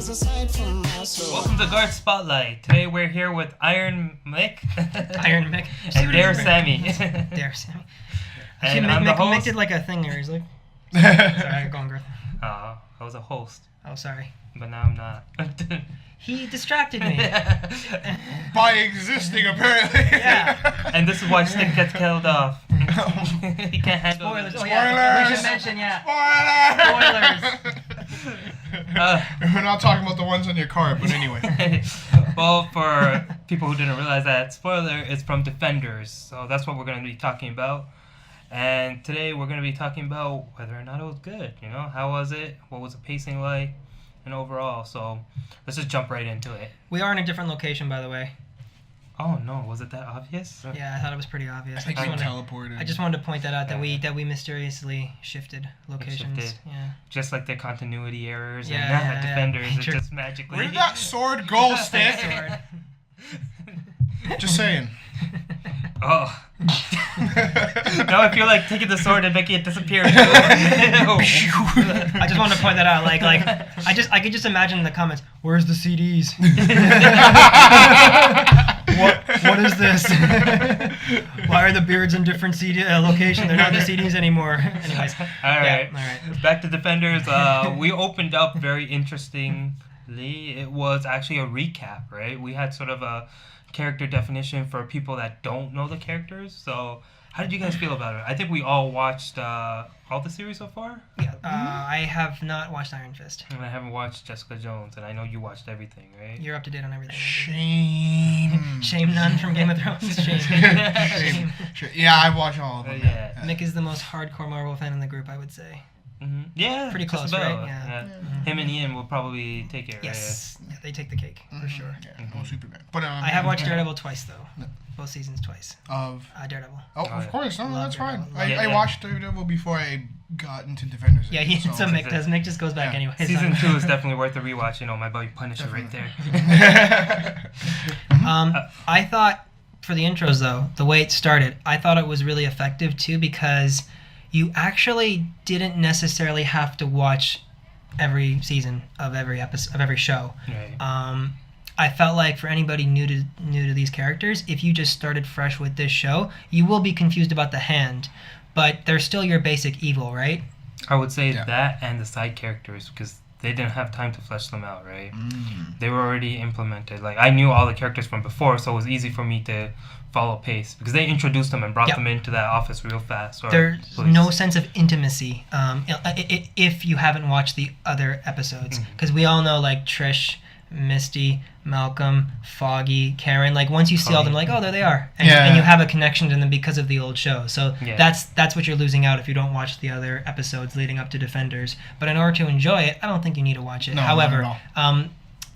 Welcome to Garth Spotlight. Today we're here with Iron Mick. Iron Mick. And Dare Sammy. Dare Sammy. And I'm the host. Mick did like a thing there. He's like... Sorry, go on, Garth. I was a host. Oh, sorry. But now I'm not. He distracted me. By existing, apparently. Yeah. And this is why Stick gets killed off. He can't handle Spoilers. it. Oh, yeah. We should mention, Spoilers. We're not talking about the ones on your card, but anyway. Well, for people who didn't realize that, spoiler is from Defenders. So that's what we're going to be talking about. And today we're going to be talking about whether or not it was good. You know, how was it? What was the pacing like? And overall. So let's just jump right into it. We are in a different location, by the way. Oh no, was it that obvious? Yeah, I thought it was pretty obvious. I think we teleported. I just wanted to point that out, that we mysteriously shifted locations. Yeah. Just like the continuity errors and Defenders, it just magically. Where did that sword go, Stick? Just saying. Oh. Now I feel like taking the sword and making it disappear. I just wanted to point that out. Like I could just imagine in the comments, where's the CDs? What is this? Why are the beards in different CD location? They're not the CDs anymore. Anyways. All right. Back to Defenders. We opened up very interestingly. It was actually a recap, right? We had sort of a character definition for people that don't know the characters. So how did you guys feel about it? I think we all watched all the series so far. Yeah, I have not watched Iron Fist. And I haven't watched Jessica Jones, and I know you watched everything, right? You're up to date on everything. Shame none from Game of Thrones. Shame. Yeah, I watched all of them. Yeah. Mick is the most hardcore Marvel fan in the group, I would say. Mm-hmm. Yeah, pretty close, right? Yeah. Mm-hmm. Him and Ian will probably take it. Yes, right? Yeah, they take the cake for sure. Yeah, no Superman. But I have watched Daredevil twice though. No. Both seasons twice. Of Daredevil. Oh, of course. No, that's fine. I watched Daredevil before I got into Defenders. Yeah, so Mick does. Mick just goes back anyway. Season 2 is definitely worth a rewatch. You know, my buddy Punisher right there. I thought for the intros though, the way it started, I thought it was really effective too because you actually didn't necessarily have to watch every season of every episode of every show. Right. I felt like for anybody new to these characters, if you just started fresh with this show, you will be confused about the Hand, but they're still your basic evil, right? I would say that and the side characters, because they didn't have time to flesh them out, right? They were already implemented. Like, I knew all the characters from before, so it was easy for me to follow pace, because they introduced them and brought them into that office real fast. There's no sense of intimacy if you haven't watched the other episodes, because we all know, like, Trish, Misty, Malcolm, Foggy, Karen, like once you see all of them, like, oh, there they are, and you have a connection to them because of the old show. So that's what you're losing out if you don't watch the other episodes leading up to Defenders. But in order to enjoy it, I don't think you need to watch it. No, however,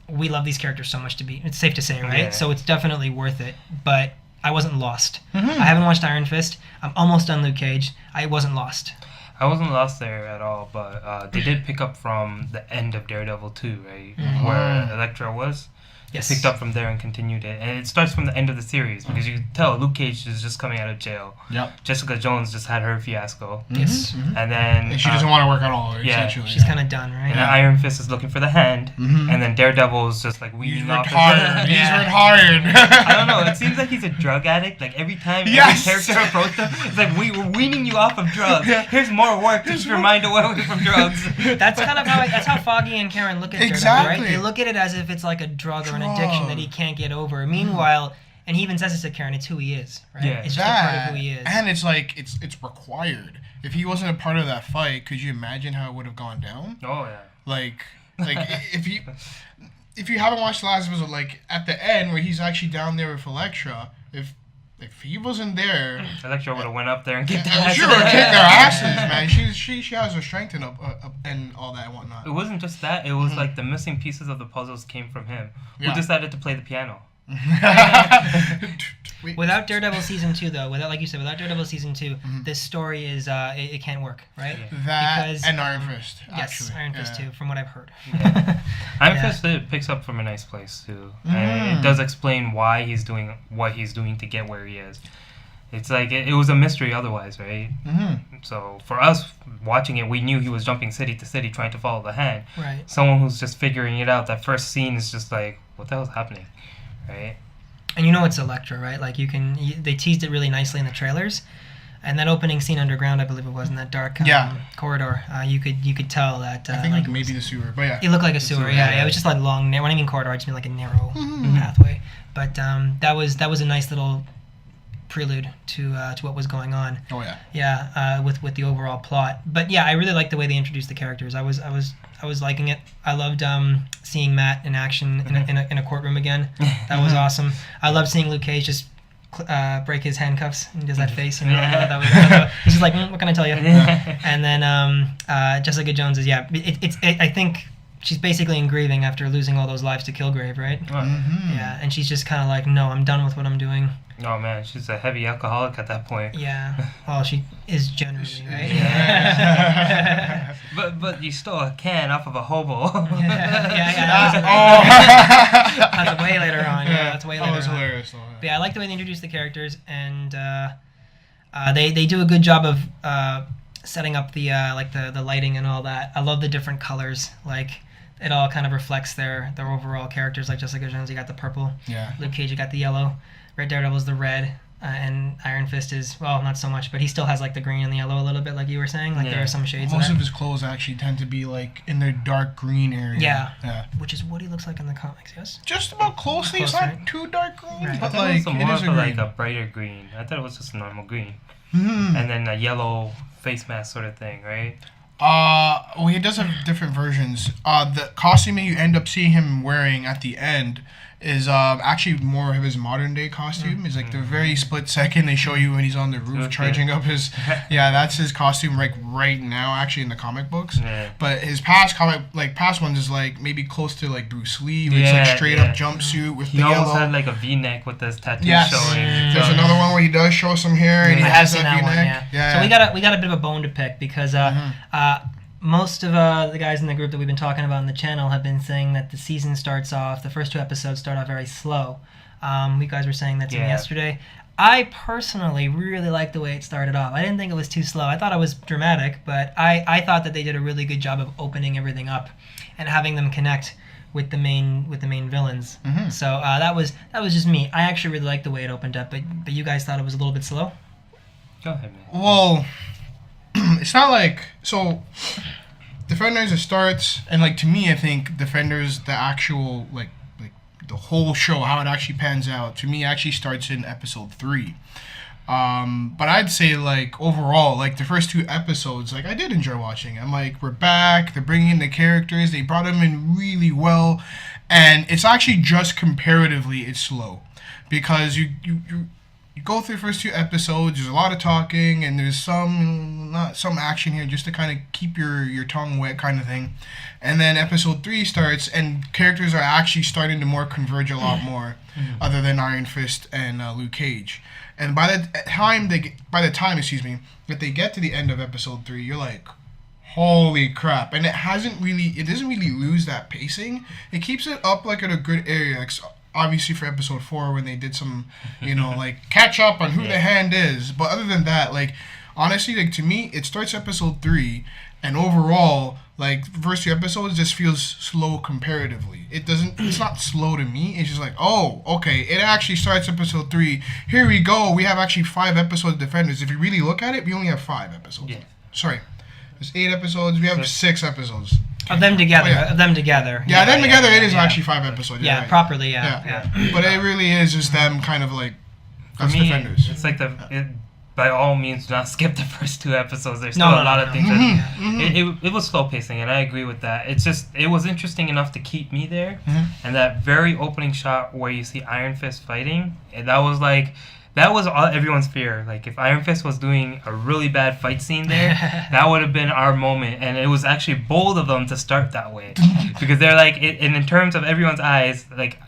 we love these characters so much it's safe to say, right? Yeah. So it's definitely worth it. But I wasn't lost. I haven't watched Iron Fist. I'm almost done Luke Cage. I wasn't lost. I wasn't lost there at all, but they did pick up from the end of Daredevil 2, right? Where Elektra was. Yes. They picked up from there and continued it. And it starts from the end of the series, because you can tell Luke Cage is just coming out of jail. Yep. Jessica Jones just had her fiasco. Yes. And then... she doesn't want to work at all, essentially. She's kind of done, right? And then Iron Fist is looking for the Hand. And then Daredevil is just like weeding off. He's retired. I don't know. It seems like he's a drug addict. Like every time every character approaches him, it's like, we're weaning you off of drugs. Here's more work to keep your mind away from drugs. That's kind of how Foggy and Karen look at Daredevil, right? They look at it as if it's like a drug or an addiction that he can't get over. Meanwhile, and he even says this to Karen, it's who he is, right? Yeah. It's just a part of who he is. And it's like, it's required. If he wasn't a part of that fight, could you imagine how it would have gone down? Oh, yeah. Like if you haven't watched the last episode, like at the end where he's actually down there with Elektra, if he wasn't there, Elektra would have went up there and kicked their asses. She would have kicked their asses, man. She has her strength and all that and whatnot. It wasn't just that. It was like the missing pieces of the puzzles came from him, who decided to play the piano. Without Daredevil season 2, though, without Daredevil season 2, this story is it can't work, right? That and Iron Fist. Yes, Iron Fist too, from what I've heard. Iron Fist picks up from a nice place too, and it does explain why he's doing what he's doing to get where he is. It's like it was a mystery otherwise, right? So for us watching it, we knew he was jumping city to city trying to follow the hand. Right. Someone who's just figuring it out, that first scene is just like, what the hell's happening, right? And you know it's Elektra, right? Like they teased it really nicely in the trailers, and that opening scene underground, I believe it was in that dark corridor. You could tell that. I think like maybe the sewer, but yeah. It looked like a sewer. Yeah. It was just like long. When I mean corridor, I just mean like a narrow pathway. But that was a nice little prelude to what was going on. Oh yeah. Yeah, with the overall plot. But yeah, I really liked the way they introduced the characters. I was liking it. I loved seeing Matt in action in a courtroom again. That was awesome. I loved seeing Luke Cage just break his handcuffs and does that face. You know, he's just like, what can I tell you? And then Jessica Jones is I think she's basically in grieving after losing all those lives to Kilgrave, right? Yeah, and she's just kind of like, no, I'm done with what I'm doing. Oh man, she's a heavy alcoholic at that point. Yeah, well, she is generally, right? Yeah. but you stole a can off of a hobo. That's way later on. Yeah, that's way later. That was on. hilarious. But yeah, I like the way they introduced the characters, and they do a good job of setting up the the lighting and all that. I love the different colors. Like it all kind of reflects their overall characters. Like Jessica Jones, you got the purple. Yeah. Luke Cage, you got the yellow. Red Daredevil's the red, and Iron Fist is, well, not so much, but he still has like the green and the yellow a little bit, like you were saying. Like there are some shades. Most of his clothes actually tend to be like in the dark green area. Yeah. Which is what he looks like in the comics. Yes. Just about closely. It's not too dark green, Right. but like like it is a like a brighter green. I thought it was just a normal green, Mm-hmm. and then a yellow face mask sort of thing, right? Well, he does have different versions. The costume that you end up seeing him wearing at the end is actually more of his modern day costume. It's like the very split second they show you when he's on the roof charging up his. Yeah, that's his costume like right now, actually in the comic books. Yeah. But his past ones is like maybe close to like Bruce Lee, where it's like straight up jumpsuit with He the almost yellow. had like a V-neck with his tattoo Yes. showing. There's another one where he does show some hair and he I has have seen that that one. V-neck. Yeah. So we got a bit of a bone to pick because most of the guys in the group that we've been talking about on the channel have been saying that the season starts off, the first 2 episodes start off very slow. You guys were saying that to me yesterday. I personally really liked the way it started off. I didn't think it was too slow. I thought it was dramatic, but I thought that they did a really good job of opening everything up and having them connect with the main villains. So that was just me. I actually really liked the way it opened up, but you guys thought it was a little bit slow? Go ahead, man. Well, it's not like so. Defenders it starts, and like to me, I think Defenders the actual like the whole show, how it actually pans out, to me actually starts in episode 3. But I'd say like overall, like the first 2 episodes, like I did enjoy watching. I'm like, we're back. They're bringing in the characters. They brought them in really well, and it's actually just comparatively it's slow, because you go through the first 2 episodes. There's a lot of talking, and there's some action here just to kind of keep your tongue wet, kind of thing. And then episode 3 starts, and characters are actually starting to more converge a lot more, other than Iron Fist and Luke Cage. And by the time that they get to the end of episode 3, you're like, holy crap! And it doesn't really lose that pacing. It keeps it up like at a good area. Obviously for episode 4 when they did some, like catch up on who the hand is. But other than that, like honestly, like to me, it starts episode 3, and overall, like the first 2 episodes just feels slow comparatively. It's not slow to me. It's just like, oh, okay, it actually starts episode 3. Here we go. We have actually 5 episodes of Defenders. If you really look at it, we only have 5 episodes. Yeah. Sorry, there's 8 episodes. We have 6 episodes. Of them together. Yeah, them together. It is actually 5 episodes. Yeah, right. Properly. Yeah. But it really is just them kind of like us Defenders. It's like by all means, do not skip the first 2 episodes. There's still a lot of things. It was slow pacing, and I agree with that. It's just it was interesting enough to keep me there. And that very opening shot where you see Iron Fist fighting, that was everyone's fear. Like if Iron Fist was doing a really bad fight scene there, that would have been our moment. And it was actually bold of them to start that way, because they're like, in terms of everyone's eyes, like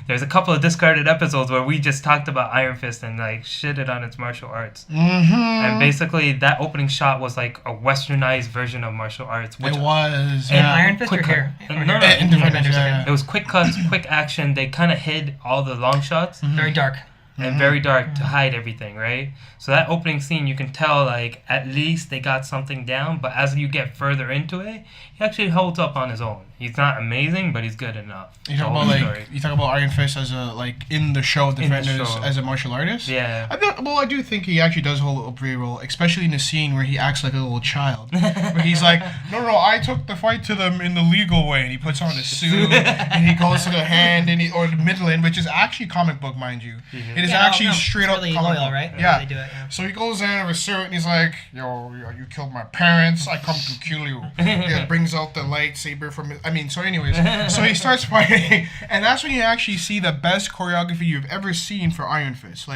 there's a couple of discarded episodes where we just talked about Iron Fist and like shitted on its martial arts. And basically that opening shot was like a westernized version of martial arts. It was. And Iron Fist or here? It was quick cuts, quick action. They kind of hid all the long shots. Very dark. and very dark to hide everything, right? So that opening scene, you can tell like at least they got something down. But as you get further into it, he actually holds up on his own. He's not amazing, but he's good enough. You talk about Iron Fist as a in the show Defenders as a martial artist. Yeah. I do think he actually does hold a pretty role, especially in the scene where he acts like a little child. Where he's like, no, I took the fight to them in the legal way, and he puts on a suit and he goes to the hand or the Midland, which is actually comic book, mind you. Mm-hmm. It is actually straight up really comic loyal, book. right? Yeah. They do it, yeah. So he goes in with a suit and he's like, yo, you killed my parents. I come to kill you. Yeah, brings out the lightsaber from his. So anyways, so he starts fighting, and that's when you actually see the best choreography you've ever seen for Iron Fist.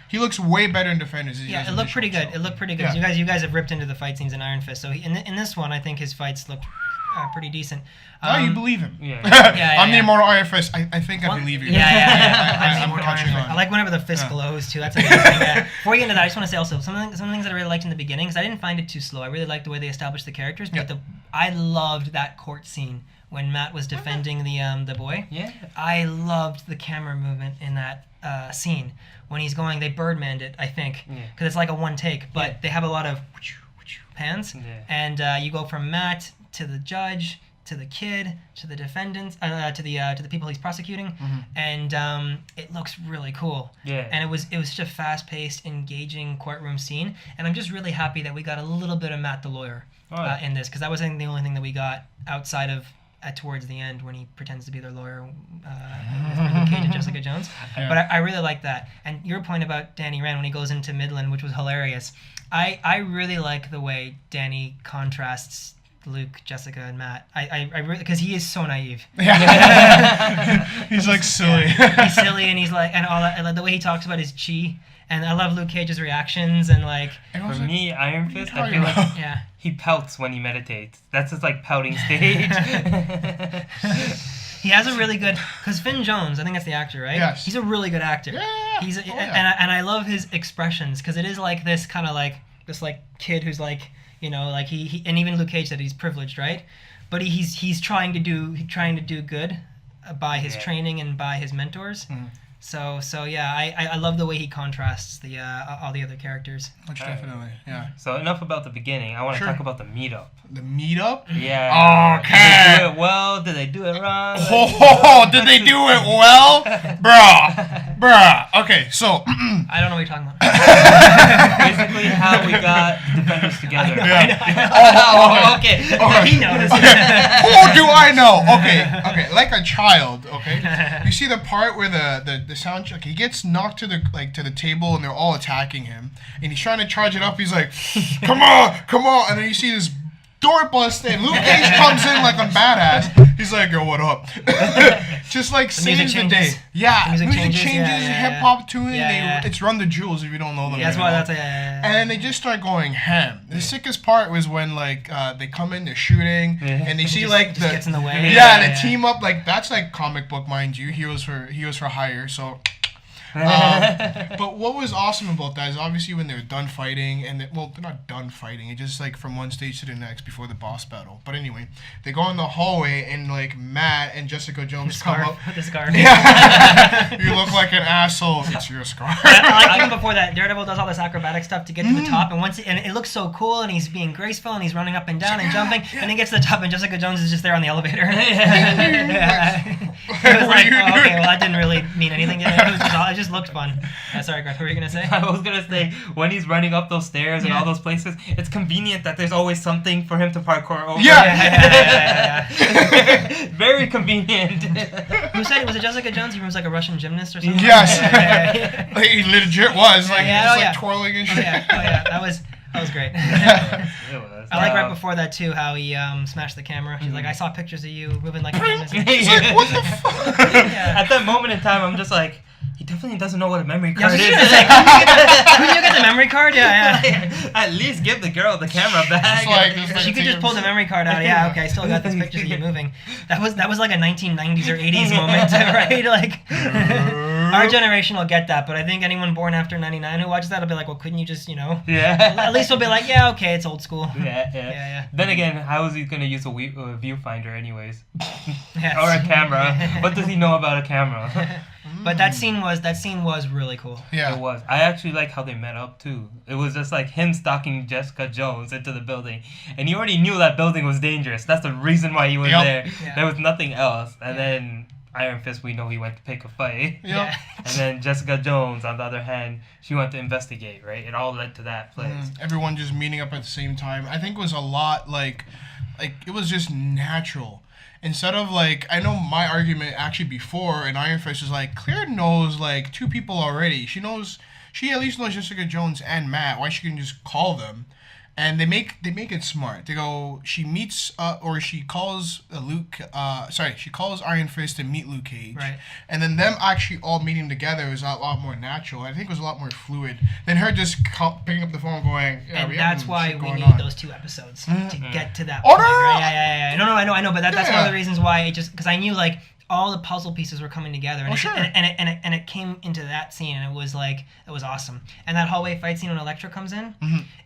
He looks way better in Defenders. Yeah, it looked pretty good. It looked pretty good. Yeah. You guys have ripped into the fight scenes in Iron Fist. So in this one, I think his fights looked pretty decent. You believe him. Yeah. I'm the immortal Iron Fist. I think I believe you. Yeah. I'm catching on. I like whenever the fist glows too. That's a good thing. Before we get into that, I just want to say also some things that I really liked in the beginning, because I didn't find it too slow. I really liked the way they established the characters. But I loved that court scene when Matt was defending the boy. Yeah. I loved the camera movement in that scene when he's going. They Birdmaned it, I think, because it's like a one take, but they have a lot of pans, and you go from Matt to the judge to the kid to the defendants to the people he's prosecuting, and it looks really cool. Yeah. And it was such a fast-paced, engaging courtroom scene, and I'm just really happy that we got a little bit of Matt the lawyer in this, because that wasn't the only thing that we got outside of towards the end when he pretends to be their lawyer with Luke Cage and Jessica Jones. Yeah. But I really like that. And your point about Danny Rand when he goes into Midland, which was hilarious. I really like the way Danny contrasts Luke, Jessica, and Matt. I really, because he is so naive. Yeah. He's like silly. Yeah. He's silly, and he's like, and all that. And like the way he talks about his chi. And I love Luke Cage's reactions, and like. For me, Iron Fist, I feel like he pouts when he meditates. That's his like pouting stage. He has a really good, because Finn Jones, I think that's the actor, right? Yes. He's a really good actor. Yeah. And I love his expressions, because it is like this kind of like this like kid who's like, like he and even Luke Cage said he's privileged, right? But he's trying to do good by his training and by his mentors. Mm-hmm. So yeah, I love the way he contrasts the all the other characters. Which definitely, yeah. So enough about the beginning. I want to talk about the meetup. The meetup? Yeah. Okay. Did they do it well? Did they do it wrong? Did they do it well? Bruh. Okay, so. I don't know what you're talking about. Basically how we got Defenders together. Okay. He noticed. Who do I know? Okay. Like a child, okay? You see the part where the sound, he gets knocked to the table and they're all attacking him. And he's trying to charge it up. He's like, come on. And then you see this door bust in. Luke Cage comes in like a badass. He's like, yo, what up? Just like saves the day. Yeah, the music changes. Hip hop tune. Yeah. It's Run the Jewels if you don't know them. Yeah, that's why And then they just start going ham. The sickest part was when they come in, they're shooting, and they see just gets in the way. Yeah, the team up, that's like comic book, mind you. Heroes for hire. So. But what was awesome about that is obviously when they're done fighting, and they're not done fighting. It's just like from one stage to the next before the boss battle. But anyway, they go in the hallway, and like Matt and Jessica Jones come up. With the scarf. Yeah. You look like an asshole. It's your scarf. I like even before that, Daredevil does all this acrobatic stuff to get to the top, and it looks so cool, and he's being graceful, and he's running up and down and jumping, and he gets to the top, and Jessica Jones is just there on the elevator. It was like, okay, well, that didn't really mean anything. It just looked fun. Sorry, Garth, what were you gonna say? I was gonna say, when he's running up those stairs and all those places, it's convenient that there's always something for him to parkour over. Yeah. Very convenient. Who said it? Was it Jessica Jones? He was like a Russian gymnast or something? Yes. He legit was twirling and shit. Yeah. That was great. It was. I like right before that too how he smashed the camera. She's like, I saw pictures of you moving like a gymnast. He's like, what the fuck? At that moment in time, I'm just like, he definitely doesn't know what a memory card is. Couldn't you get the memory card? Yeah. At least give the girl the camera back. She could just pull the memory card out. Yeah, okay, I still got these pictures of you moving. That was like a 1990s or 80s moment, right? Like, our generation will get that, but I think anyone born after 99 who watches that will be like, well, couldn't you just, Yeah. At least they'll be like, yeah, okay, it's old school. Yeah. Then again, how is he going to use a viewfinder anyways? Yes. Or a camera? What does he know about a camera? But that scene was really cool. Yeah. It was. I actually like how they met up too. It was just like him stalking Jessica Jones into the building, and he already knew that building was dangerous. That's the reason why he was Yep. there. Yeah. There was nothing else. And Yeah. then Iron Fist, we know he went to pick a fight. Yep. Yeah. And then Jessica Jones, on the other hand, she went to investigate. Right. It all led to that place. Everyone just meeting up at the same time. I think it was a lot like it was just natural. Instead of like, I know my argument actually before in Iron Fist is like, Claire knows like two people already. She at least knows Jessica Jones and Matt. Why she can just call them, and they make it smart. They go, she meets or she calls she calls Iron Fist to meet Luke Cage, Right. and then them actually all meeting together is a lot more natural. I think it was a lot more fluid than her just picking up the phone and going, yeah, And we that's have why shit we going need on. those 2 episodes to get to that Oh, point. no, no, no. Right? Yeah. No, I know, but that's one Yeah. of the reasons why it just, because I knew like all the puzzle pieces were coming together, and, Sure. and it came into that scene, and it was awesome. And that hallway fight scene when Elektra comes in,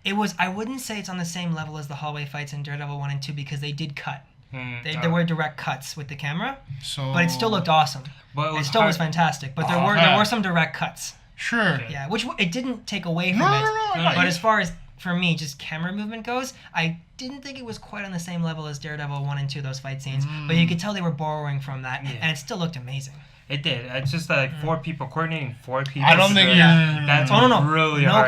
it was, I wouldn't say it's on the same level as the hallway fights in Daredevil 1 and 2 because they did cut. There were direct cuts with the camera, but it still looked awesome. But It still was fantastic, but there were some direct cuts. Sure. Yeah, which it didn't take away from No, it. no, no, I got But you. as far as for me, just camera movement goes, I didn't think it was quite on the same level as Daredevil 1 and 2, those fight scenes. But you could tell they were borrowing from that, and it still looked amazing. It did. It's just like 4 people coordinating 4 people. I don't think that's no, really hard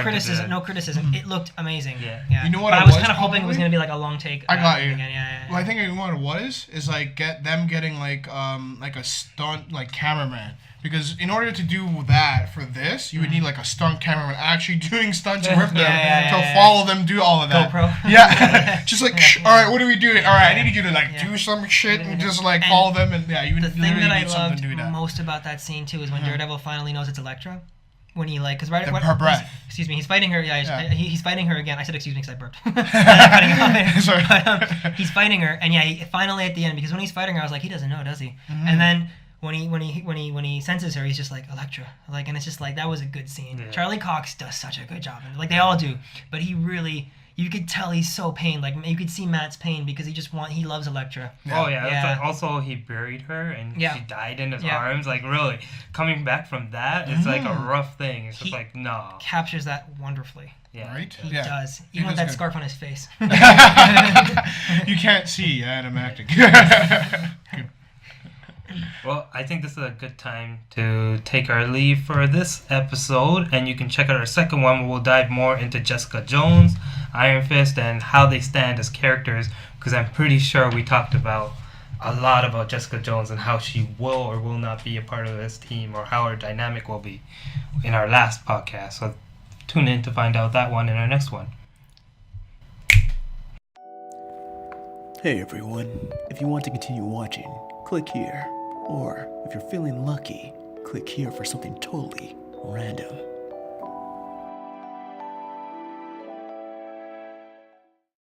no criticism. It looked amazing. Yeah. You know what But it I was was kind of hoping it was probably? going to be like a long take. I got you. Again. Yeah. Well, I think what it was is like getting like a stunt like cameraman, because in order to do that for this, you would need like a stunt cameraman actually doing stunts with them to follow them do all of that. GoPro. Yeah, just like all right, what are we doing? All right, I need you to like do some shit and just like And follow them, and you would The thing literally that I need something loved to do that. most about that scene too is when Daredevil finally knows it's Elektra. When he like, because Her breath. Excuse me, he's fighting her. Yeah, he's fighting her again. I said excuse me because I burped. Sorry. But, he's fighting her, and he finally at the end, because when he's fighting her, I was like, he doesn't know, does he? And then when he senses her, he's just like Elektra, like, and it's just like that was a good scene. Yeah. Charlie Cox does such a good job, and like they all do, but he really. You could tell he's so pained. Like you could see Matt's pain because he loves Elektra. Oh yeah. Yeah. It's like, also he buried her and she died in his Yeah. arms. Like really, coming back from that, it's like a rough thing. It's just like no. Captures that wonderfully. Yeah. Right? He Yeah. does. He Even with does that good. scarf on his face. You can't see, and I'm acting. Well, I think this is a good time to take our leave for this episode, and you can check out our second one where we'll dive more into Jessica Jones, Iron Fist, and how they stand as characters, because I'm pretty sure we talked about a lot about Jessica Jones and how she will or will not be a part of this team, or how her dynamic will be in our last podcast. So tune in to find out that one in our next one. Hey everyone, if you want to continue watching, click here. Or, if you're feeling lucky, click here for something totally random.